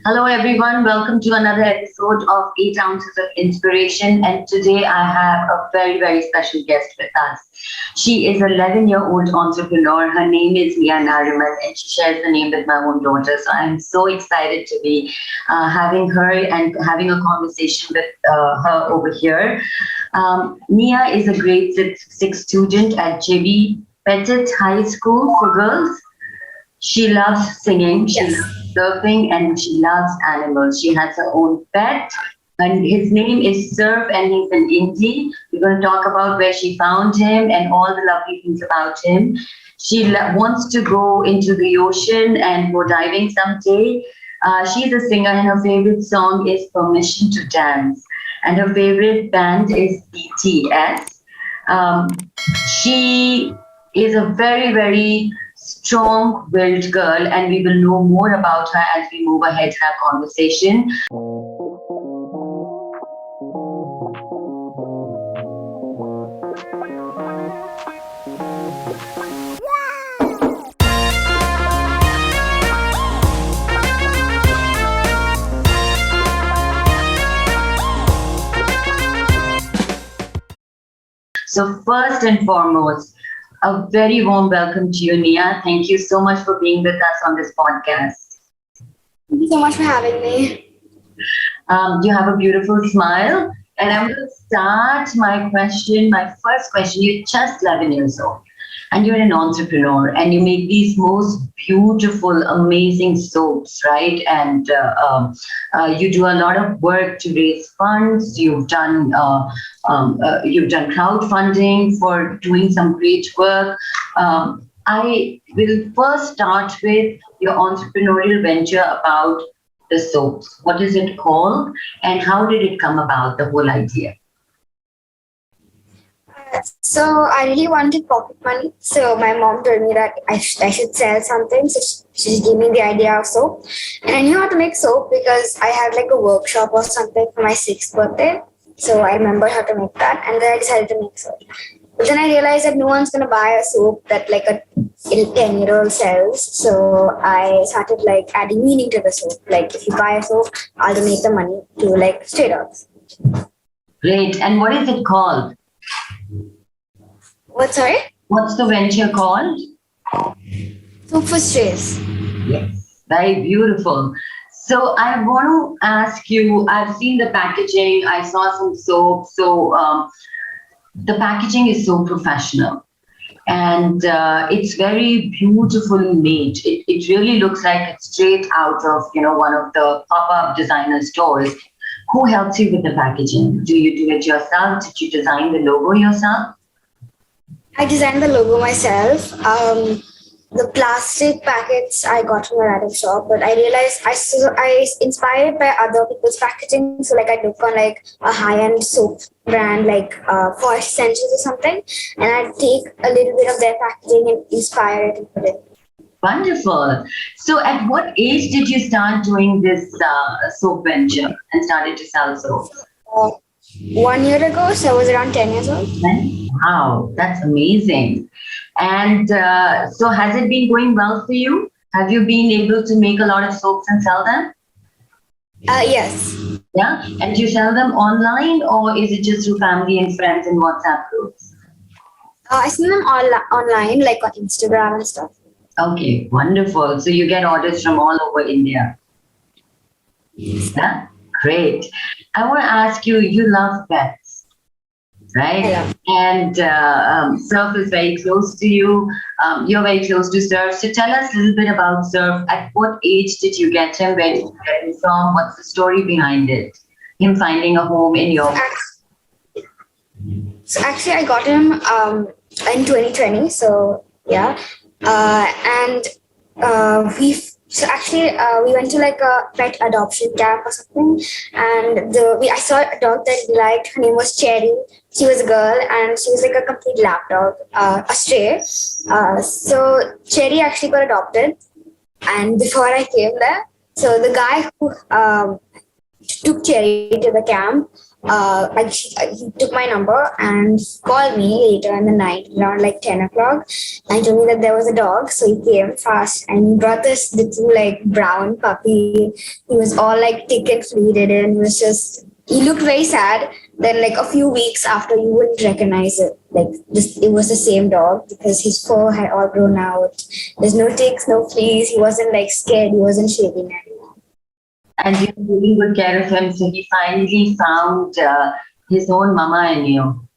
Hello, everyone. Welcome to another episode of 8 Ounces of Inspiration. And today I have a very, very special guest with us. She is an 11-year-old entrepreneur. Her name is Nariman, and she shares the name with my own daughter. So I'm so excited to be having her and having a conversation with her over here. Nia is a grade 6 student at JB Petit High School for Girls. She loves singing, she loves surfing, and she loves animals. She has her own pet, and his name is Surf, and he's an indie. We're going to talk about where she found him and all the lovely things about him. She wants to go into the ocean and go diving someday. She's a singer, and her favorite song is Permission to Dance. And her favorite band is BTS. She is a very, very strong-willed girl, and we will know more about her as we move ahead in our conversation. So first and foremost, a very warm welcome to you, Nia. Thank you so much for being with us on this podcast. Thank you so much for having me. You have a beautiful smile. And I'm going to start my first question. You're just 11 years old, and you're an entrepreneur, and you make these most beautiful, amazing soaps, right? And you do a lot of work to raise funds. You've done crowdfunding for doing some great work. I will first start with your entrepreneurial venture about the soaps. What is it called, and how did it come about, the whole idea? So I really wanted pocket money. So my mom told me that I should sell something. So she gave me the idea of soap. And I knew how to make soap because I had like a workshop or something for my 6th birthday. So I remember how to make that. And then I decided to make soap. But then I realized that no one's going to buy a soap that like a 10-year-old sells. So I started like adding meaning to the soap. Like if you buy a soap, I'll donate the money to like stray dogs. Great. And what is it called? What, sorry? What's the venture called? Soap for strays. Yes, very beautiful. So I want to ask you, I've seen the packaging, I saw some soap. So the packaging is so professional, and it's very beautifully made. It really looks like it's straight out of, one of the pop-up designer stores. Who helps you with the packaging? Do you do it yourself? Did you design the logo yourself? I designed the logo myself. The plastic packets I got from a random shop, but I realized I inspired by other people's packaging. So like I look on like a high-end soap brand like for Essentials or something, and I take a little bit of their packaging and inspire it and put it. Wonderful. So at what age did you start doing this soap venture and started to sell soaps? 1 year ago, so I was around 10 years old. Wow, that's amazing. And so has it been going well for you? Have you been able to make a lot of soaps and sell them? Yes. Yeah? And do you sell them online, or is it just through family and friends and WhatsApp groups? I sell them online, like on Instagram and stuff. Okay, wonderful. So you get orders from all over India. Yeah? Great. I want to ask you, you love pets, right? Yeah. And Surf is very close to you. You're very close to Surf. So tell us a little bit about Surf. At what age did you get him? Where did you get him from? What's the story behind it? Him finding a home in your... So actually, I got him in 2020. So yeah. We went to like a pet adoption camp or something, and I saw a dog that we liked. Her name was Cherry. She was a girl, and she was like a complete lap dog, a stray. So Cherry actually got adopted, and before I came there, so the guy who took Cherry to the camp he took my number and called me later in the night around like 10 o'clock and told me that there was a dog. So he came fast and brought this little like brown puppy. He was all like thick and fluted and he looked very sad. Then like a few weeks after, you wouldn't recognize it. Like it was the same dog because his fur had all grown out. There's no ticks, no fleas. He wasn't like scared. He wasn't shaking anymore. And you took really good care of him, so he finally found his own mama in you.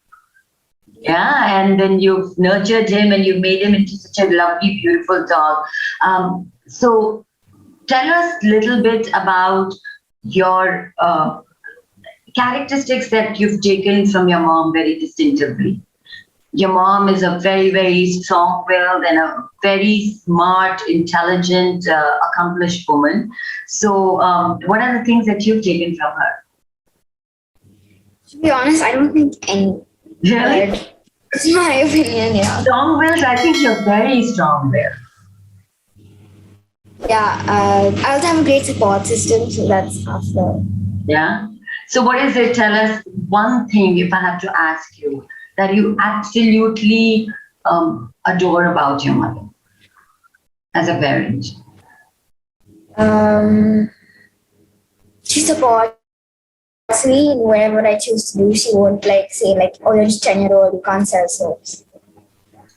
Yeah, and then you've nurtured him and you've made him into such a lovely, beautiful dog. So tell us a little bit about your characteristics that you've taken from your mom very distinctively. Your mom is a very, very strong-willed and a very smart, intelligent, accomplished woman. So what are the things that you've taken from her? To be honest, I don't think any. Really? It's my opinion, yeah. Strong-willed? I think you're very strong-willed. Yeah, I also have a great support system, so that's after. Yeah. So what is it? Tell us one thing, if I have to ask you, that you absolutely adore about your mother as a parent. She supports me in whatever I choose to do. She won't like say like, oh, you're just 10-year-old, you can't sell soaps.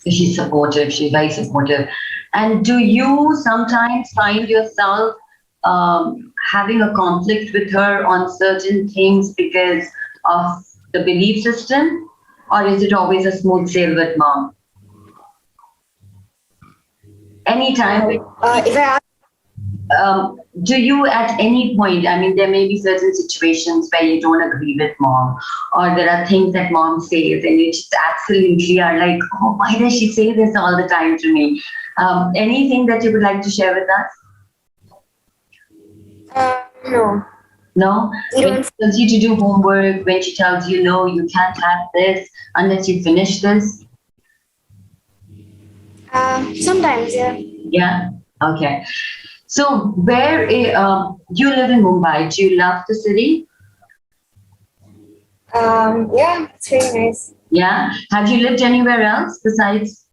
She's supportive. She's very supportive. And do you sometimes find yourself having a conflict with her on certain things because of the belief system? Or is it always a smooth sail with mom? Anytime. If I ask, do you at any point, I mean, there may be certain situations where you don't agree with mom, or there are things that mom says and you just absolutely are like, oh, why does she say this all the time to me? Anything that you would like to share with us? No. No? When she tells you to do homework, when she tells you, no, you can't have this unless you finish this? Sometimes, yeah. Yeah? Okay. So where, you live in Mumbai, do you love the city? Yeah, it's very nice. Yeah? Have you lived anywhere else besides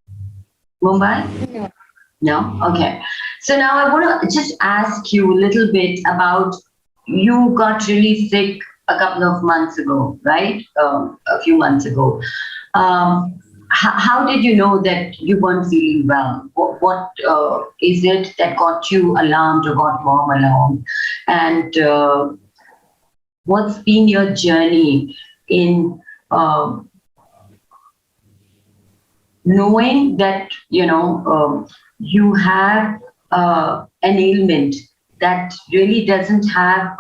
Mumbai? No. No? Okay. So now I want to just ask you a little bit about, you got really sick a couple of months ago, right? A few months ago. How did you know that you weren't feeling well? What is it that got you alarmed or got mom alarmed? And what's been your journey in knowing that, you have an ailment that really doesn't have,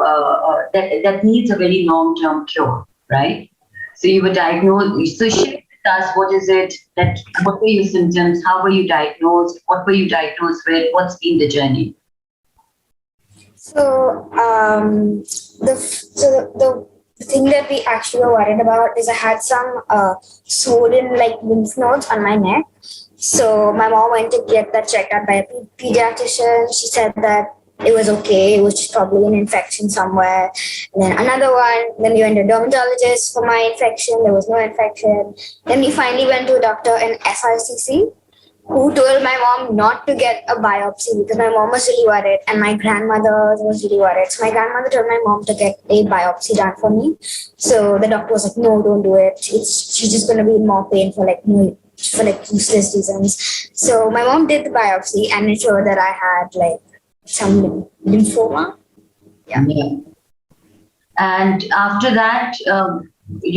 that needs a very long-term cure, right? So you were diagnosed, so share with us, what is it, what were your symptoms, how were you diagnosed, what were you diagnosed with, what's been the journey? So, the thing that we actually were worried about is I had some swollen like lymph nodes on my neck. So my mom went to get that checked out by a pediatrician. She said that it was okay. It was just probably an infection somewhere. And then another one. Then we went to a dermatologist for my infection. There was no infection. Then we finally went to a doctor in SRCC who told my mom not to get a biopsy because my mom was really worried and my grandmother was really worried. So my grandmother told my mom to get a biopsy done for me. So the doctor was like, no, don't do it. She's just going to be in more pain for useless reasons. So my mom did the biopsy and it showed that I had like some lymphoma. Yeah. And after that,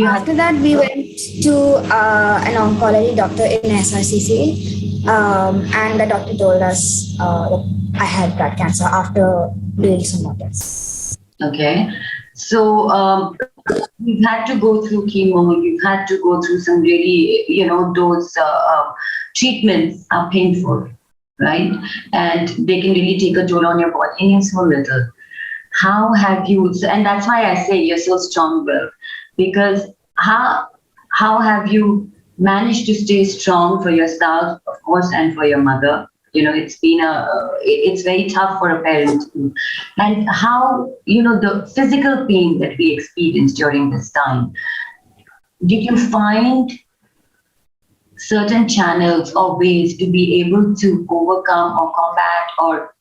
After that, we went to an oncology doctor in SRCC, and the doctor told us that I had blood cancer after doing some more tests. Okay. So you've had to go through chemo, you've had to go through some really, those treatments are painful, right? And they can really take a toll on your body and you're so little. How have you, and that's why I say you're so strong-willed, because how have you managed to stay strong for yourself, of course, and for your mother, it's very tough for a parent to, and how, the physical pain that we experience during this time. Did you find certain channels or ways to be able to overcome or combat or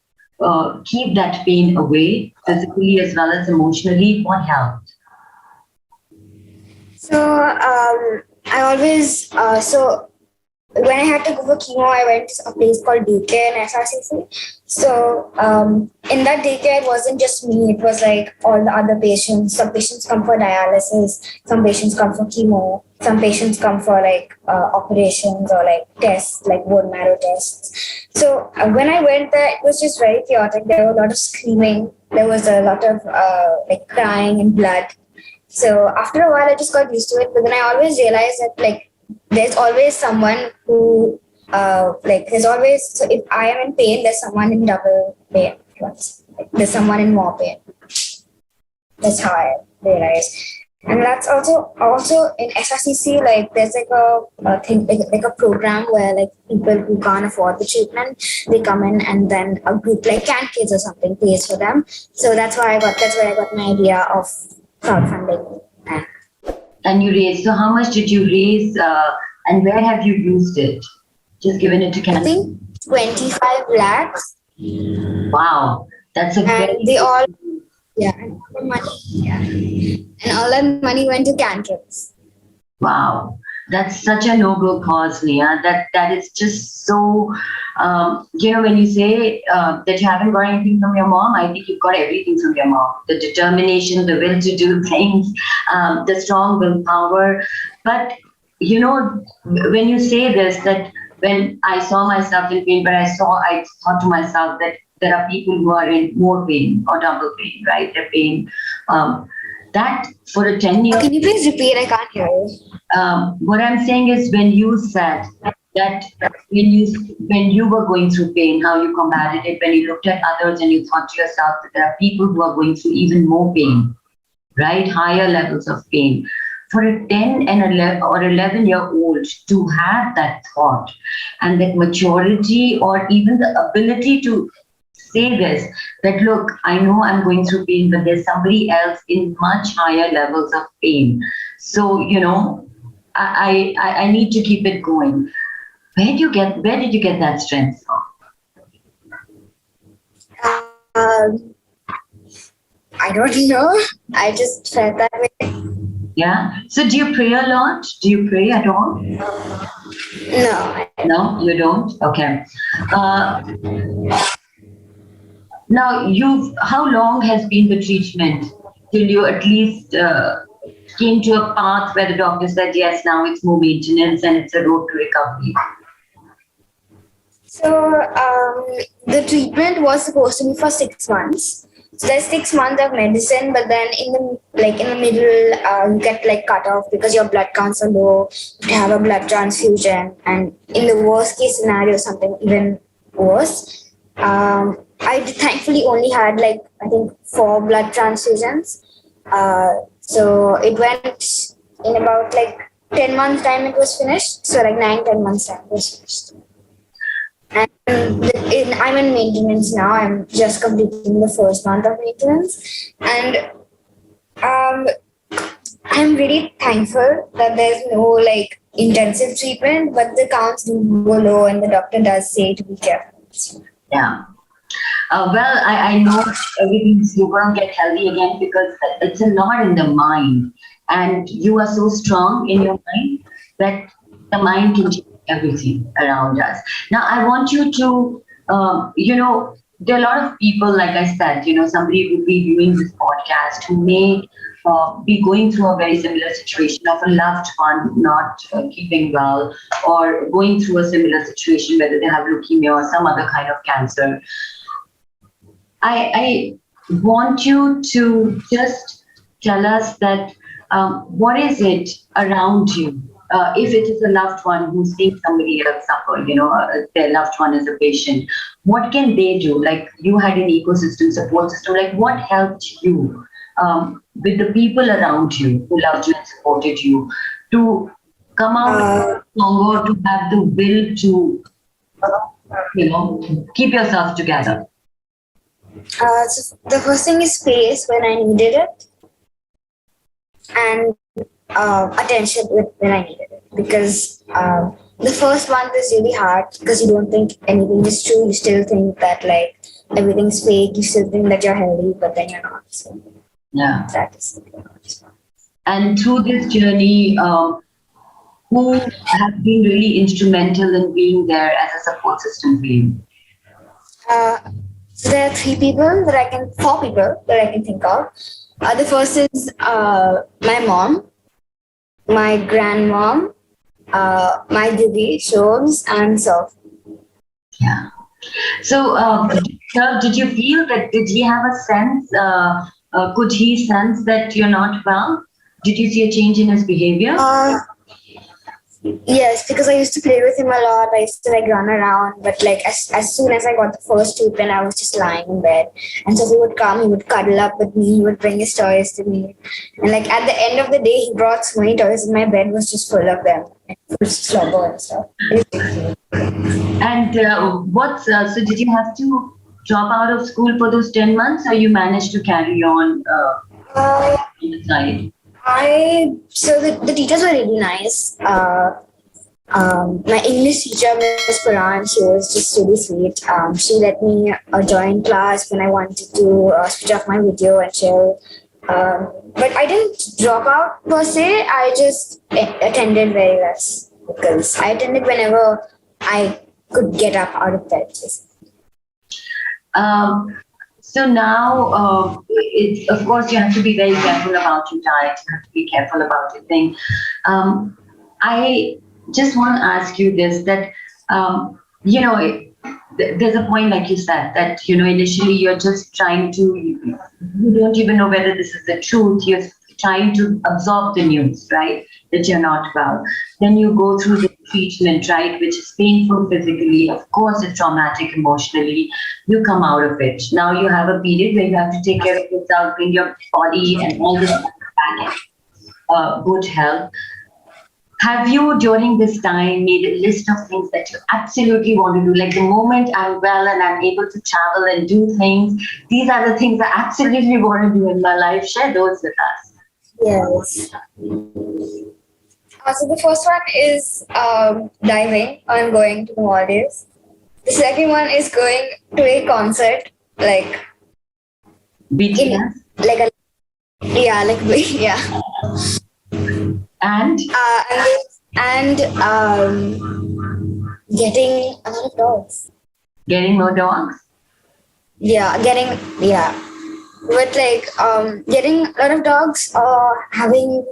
keep that pain away physically as well as emotionally? What helped? So I always when I had to go for chemo, I went to a place called daycare in SRCC. So in that daycare, it wasn't just me. It was like all the other patients. Some patients come for dialysis. Some patients come for chemo. Some patients come for like operations or like tests, like bone marrow tests. So when I went there, it was just very chaotic. There was a lot of screaming. There was a lot of like crying and blood. So after a while, I just got used to it. But then I always realized that like there's always someone who there's always, so if I am in pain, there's someone in double pain. There's someone in more pain. That's how I realized. And that's also in SRCC, like there's like a thing, like a program where like people who can't afford the treatment, they come in and then a group like Can Kids or something pays for them. So that's where I got my idea of crowdfunding. And you raised, so how much did you raise and where have you used it? Just given it to Canada? I think 25 lakhs. Wow, that's a very... And they all, and all the money, and all that money went to Can Kids. Wow, that's such a noble cause, Nia. That is just so, when you say that you haven't got anything from your mom, I think you've got everything from your mom. The determination, the will to do things, the strong willpower. But, when you say this, that when I saw myself in pain, but I thought to myself that there are people who are in more pain or double pain, right? They're pain. That for a 10-year... Can you please repeat? I can't hear you. What I'm saying is when you said that when you were going through pain, how you combated it, when you looked at others and you thought to yourself that there are people who are going through even more pain, right? Higher levels of pain. For a 10 and 11 or 11-year-old to have that thought and that maturity or even the ability to say this, that look, I know I'm going through pain, but there's somebody else in much higher levels of pain. So, I need to keep it going. Where did you get that strength from? I don't know. I just felt that way. Yeah. So do you pray a lot? Do you pray at all? No. No, you don't? Okay. Now, how long has been the treatment till you at least came to a path where the doctor said, yes, now it's more maintenance and it's a road to recovery? So the treatment was supposed to be for 6 months. So there's 6 months of medicine, but then in the middle, you get like cut off because your blood counts are low. You have a blood transfusion, and in the worst case scenario, something even worse. I thankfully only had I think 4 blood transfusions. So it went in about 10 months time it was finished. So 9-10 months time it was finished. And I'm in maintenance now. I'm just completing the first month of maintenance. And I'm really thankful that there's no intensive treatment, but the counts do go low and the doctor does say to be careful. Yeah. Well, I know you're going to get healthy again because it's a lot in the mind. And you are so strong in your mind that the mind can change everything around us. Now, I want you to, there are a lot of people, like I said, somebody would be viewing this podcast who may be going through a very similar situation of a loved one not keeping well, or going through a similar situation, whether they have leukemia or some other kind of cancer. I want you to just tell us that what is it around you? If it is a loved one who's seeing somebody else suffer, their loved one is a patient, what can they do? You had an ecosystem, support system, what helped you with the people around you who loved you and supported you to come out stronger, to have the will to keep yourself together? So the first thing is space when I needed it, and attention when I needed it. Because the first month is really hard because you don't think anything is true. You still think that like everything's fake. You still think that you're healthy, but then you're not. So Yeah. that is the hardest part. And through this journey, who has been really instrumental in being there as a support system for you? So there are four people that I can think of. The first is my mom, my grandmom, my Nidhi, Shobs, and Surf. Yeah. So, sir, did you feel that, did he have a sense, could he sense that you're not well? Did you see a change in his behavior? Yes, because I used to play with him a lot. I used to like run around, but like as soon as I got the first tooth, then I was just lying in bed. And so he would come, he would cuddle up with me, he would bring his toys to me. And like at the end of the day, he brought so many toys, and my bed was just full of them. Slobber and stuff. And so did you have to drop out of school for those 10 months, or you managed to carry on on the side? So the teachers were really nice. My English teacher, Miss Paran, she was just really sweet. She let me join class when I wanted to switch off my video and chill. But I didn't drop out per se. I just attended very less because I attended whenever I could get up out of bed. So now, it's, of course, you have to be very careful about your diet. You have to be careful about your thing. I just want to ask you this, that, there's a point, like you said, that, initially you're just trying to, you don't even know whether this is the truth. You're trying to absorb the news, right? That you're not well. Then you go through the treatment, right? Which is painful physically. Of course, it's traumatic emotionally. You come out of it. Now you have a period where you have to take care of yourself, bring your body and all this back in good health. Have you, during this time, made a list of things that you absolutely want to do? Like the moment I'm well and I'm able to travel and do things, these are the things I absolutely want to do in my life. Share those with us. Yes. So the first one is diving. I'm going to the Maldives. The second one is going to a concert, like BTS? Yeah. And getting a lot of dogs. Getting more dogs? With getting a lot of dogs or having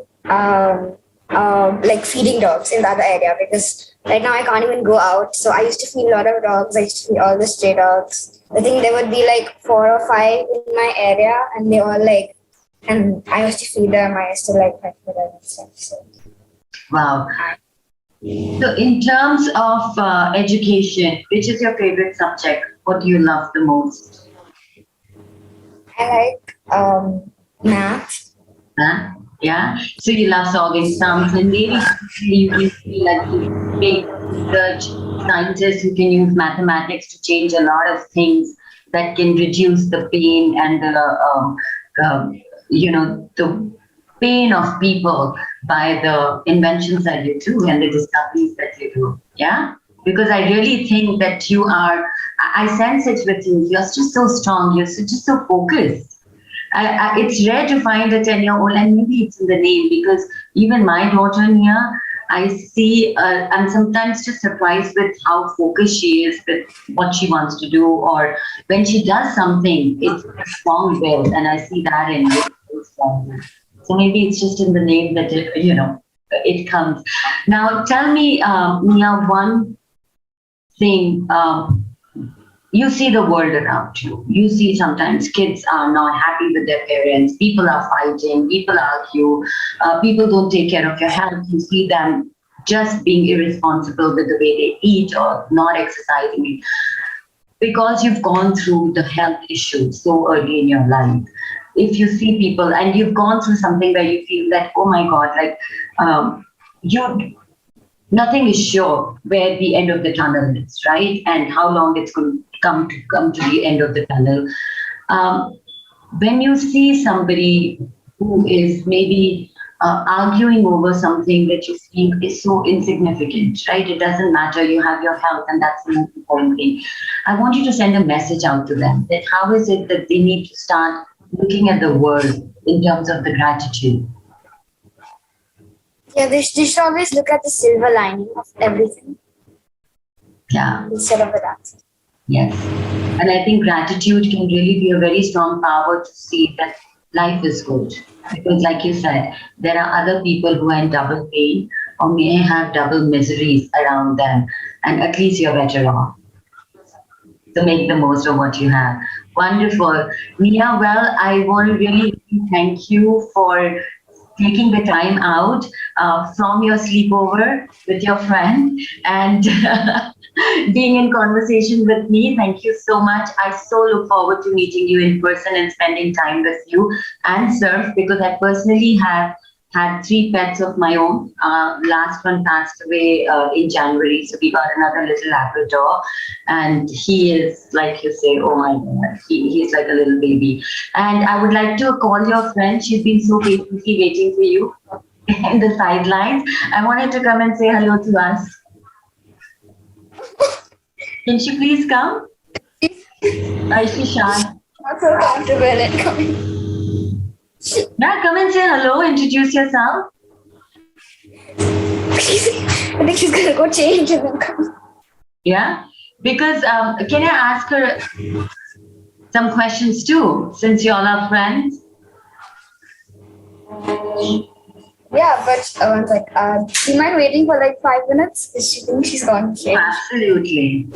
feeding dogs in the other area, because right now I can't even go out. So I used to feed a lot of dogs. I used to feed all the stray dogs. I think there would be like 4 or 5 in my area, and they all and I used to feed them. I used to pet for them and stuff. So. Wow. So in terms of education, which is your favorite subject? What do you love the most? I like math. Huh? Yeah. So you love solving sums, and maybe you can be like big research scientists who can use mathematics to change a lot of things that can reduce the pain and the pain of people by the inventions that you do and the discoveries that you do. Yeah. Because I really think that I sense it with you. You're just so strong. You're just so focused. It's rare to find a 10-year-old, and maybe it's in the name, because even my daughter here, I see, I'm sometimes just surprised with how focused she is with what she wants to do, or when she does something, it's strong-willed, and I see that in you. So maybe it's just in the name that it comes. Now, tell me, Mia, one thing. You see the world around you. You see sometimes kids are not happy with their parents. People are fighting. People argue. People don't take care of your health. You see them just being irresponsible with the way they eat or not exercising. Because you've gone through the health issues so early in your life. If you see people and you've gone through something where you feel that, oh my God, nothing is sure where the end of the tunnel is, right? And how long it's going to come to the end of the tunnel. When you see somebody who is maybe arguing over something that you feel is so insignificant, right? It doesn't matter. You have your health, and that's the most important thing. I want you to send a message out to them that how is it that they need to start looking at the world in terms of the gratitude. Yeah, they should always look at the silver lining of everything. Yeah. Instead of the dark side. Yes. And I think gratitude can really be a very strong power to see that life is good. Because like you said, there are other people who are in double pain or may have double miseries around them. And at least you're better off. So make the most of what you have. Wonderful. Nia, well, I want to really thank you for taking the time out from your sleepover with your friend and being in conversation with me. Thank you so much. I so look forward to meeting you in person and spending time with you and surf, because I personally have had 3 pets of my own. Last one passed away in January, so we got another little Labrador, and he is, like you say, oh my God, he's like a little baby. And I would like to call your friend. She's been so patiently waiting for you in the sidelines. I wanted to come and say hello to us. Can she please come? Is she shy? Not so comfortable at coming. Yeah, come and say hello, introduce yourself. I think she's gonna go change and then come. Yeah, because can I ask her some questions too, since you all are friends? Yeah, but one's like, do you mind waiting for like 5 minutes? Because she thinks she's gone to change. Absolutely.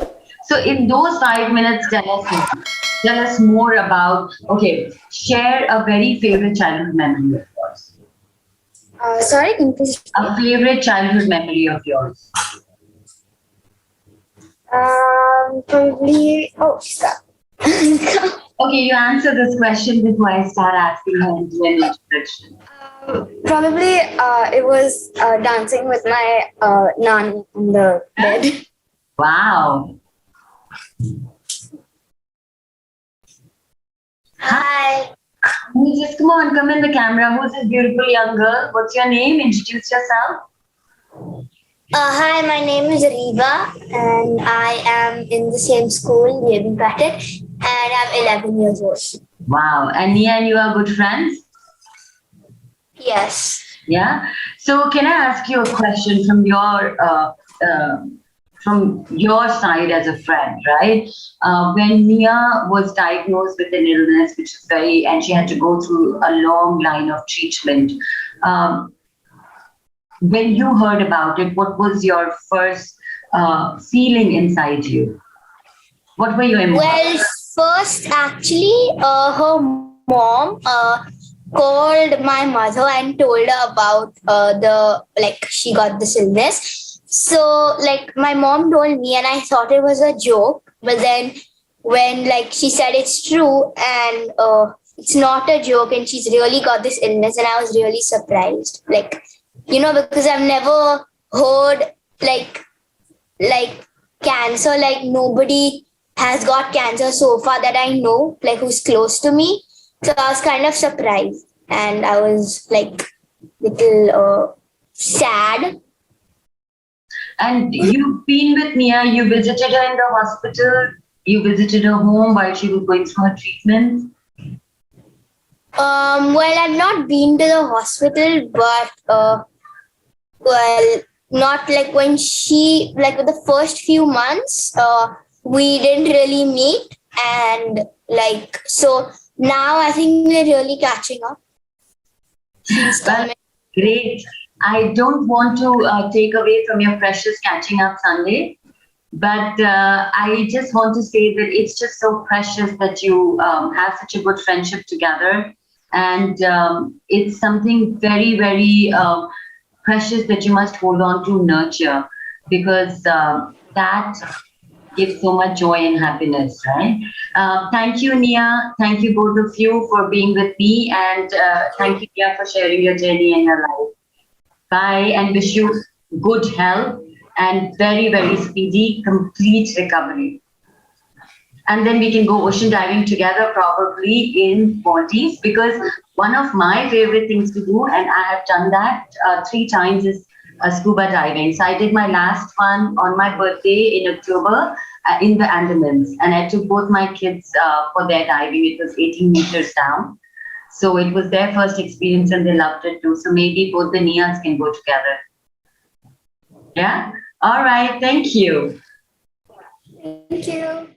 So in those 5 minutes, tell us more about, okay, share a very favorite childhood memory of yours. Sorry, can you please? A favorite childhood memory of yours. Probably. Oh, she's got. Okay, you answer this question before I start asking her into an introduction. Probably it was dancing with my nan on the bed. Wow. Hi. Just come on, come in the camera. Who's this beautiful young girl? What's your name? Introduce yourself. Hi, my name is Riva and I am in the same school, MBA Graduate, and I'm 11 years old. Wow. And Nia and you are good friends? Yes. Yeah. So can I ask you a question from your side as a friend, right? When Nia was diagnosed with an illness, which is and she had to go through a long line of treatment. When you heard about it, what was your first feeling inside you? What were your emotions? Well, first, actually, her mom called my mother and told her about she got this illness. So, my mom told me, and I thought it was a joke. But then, when she said it's true and it's not a joke, and she's really got this illness, and I was really surprised. Because I've never heard cancer. Nobody has got cancer so far that I know, who's close to me. So I was kind of surprised, and I was little sad. And you've been with Nia, you visited her in the hospital, you visited her home while she was going through her treatment? Well, I've not been to the hospital, but not when she, with the first few months, we didn't really meet. And so now I think we're really catching up. Well, great. I don't want to take away from your precious catching up Sunday, but I just want to say that it's just so precious that you have such a good friendship together. And it's something very, very precious that you must hold on to, nurture, because that gives so much joy and happiness, right? Thank you, Nia. Thank you, both of you, for being with me. And thank you, Nia, for sharing your journey and your life. Bye, and wish you good health, and very, very speedy, complete recovery. And then we can go ocean diving together, probably in Maldives, because one of my favorite things to do, and I have done that 3 times, is scuba diving. So I did my last one on my birthday in October in the Andamans, and I took both my kids for their diving. It was 18 meters down. So it was their first experience and they loved it too. So maybe both the Nias can go together. Yeah? All right. Thank you.